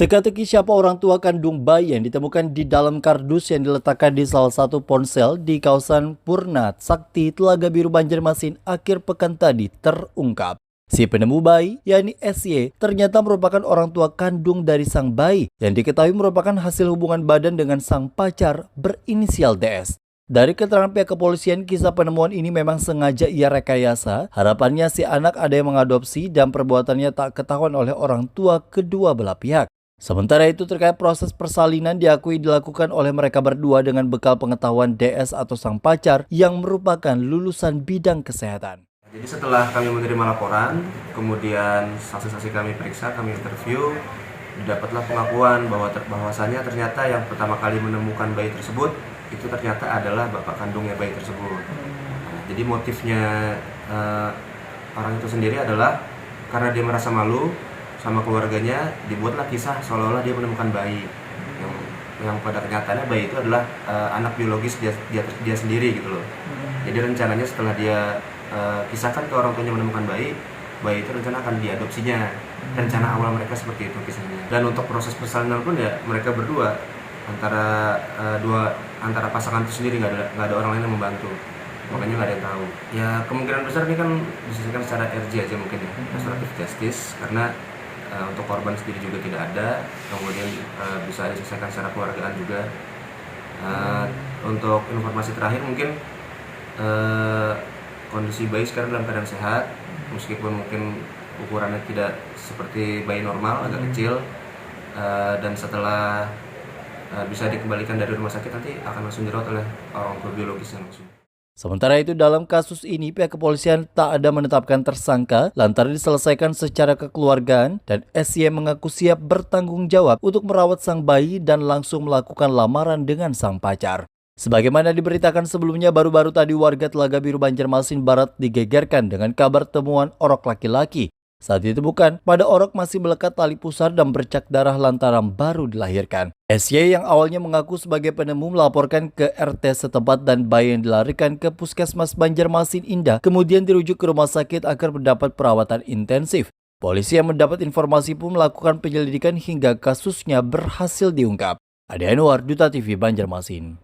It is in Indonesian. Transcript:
Teka-teki siapa orang tua kandung bayi yang ditemukan di dalam kardus yang diletakkan di salah satu ponsel di kawasan Purna Sakti, Telaga Biru, Banjarmasin akhir pekan tadi terungkap. Si penemu bayi, yakni SY, ternyata merupakan orang tua kandung dari sang bayi yang diketahui merupakan hasil hubungan badan dengan sang pacar berinisial DS. Dari keterangan pihak kepolisian, kisah penemuan ini memang sengaja ia rekayasa. Harapannya si anak ada yang mengadopsi dan perbuatannya tak ketahuan oleh orang tua kedua belah pihak. Sementara itu terkait proses persalinan diakui dilakukan oleh mereka berdua dengan bekal pengetahuan DS atau sang pacar yang merupakan lulusan bidang kesehatan. Jadi setelah kami menerima laporan, kemudian saksi-saksi kami periksa, kami interview, didapatlah pengakuan bahwasannya ternyata yang pertama kali menemukan bayi tersebut itu ternyata adalah bapak kandungnya bayi tersebut. Nah, jadi motifnya orang itu sendiri adalah karena dia merasa malu sama keluarganya, dibuatlah kisah seolah-olah dia menemukan bayi yang pada kenyataannya bayi itu adalah anak biologis dia sendiri gitu loh. Jadi rencananya setelah dia kisahkan ke orang tuanya menemukan bayi itu rencana akan diadopsinya. Rencana awal mereka seperti itu kisahnya. Dan untuk proses persalinan pun ya mereka berdua antara pasangan itu sendiri, nggak ada orang lain yang membantu. Makanya nggak ada yang tahu. Ya kemungkinan besar ini kan diselesaikan secara RJ aja mungkin ya, restoratif justice, karena untuk korban sendiri juga tidak ada, kemudian bisa diselesaikan secara keluargaan juga. Untuk informasi terakhir mungkin kondisi bayi sekarang dalam keadaan sehat, meskipun mungkin ukurannya tidak seperti bayi normal, agak kecil, dan setelah bisa dikembalikan dari rumah sakit nanti akan langsung dirawat oleh orang tua biologisnya langsung. Sementara itu dalam kasus ini pihak kepolisian tak ada menetapkan tersangka lantaran diselesaikan secara kekeluargaan dan SY mengaku siap bertanggung jawab untuk merawat sang bayi dan langsung melakukan lamaran dengan sang pacar. Sebagaimana diberitakan sebelumnya, baru-baru tadi warga Telaga Biru, Banjarmasin Barat digegerkan dengan kabar temuan orok laki-laki. Saat ditemukan, pada orok masih melekat tali pusar dan bercak darah lantaran baru dilahirkan. SY yang awalnya mengaku sebagai penemu melaporkan ke RT setempat dan bayi yang dilarikan ke Puskesmas Banjarmasin Indah kemudian dirujuk ke rumah sakit agar mendapat perawatan intensif. Polisi yang mendapat informasi pun melakukan penyelidikan hingga kasusnya berhasil diungkap. Ade Anwar, Duta TV Banjarmasin.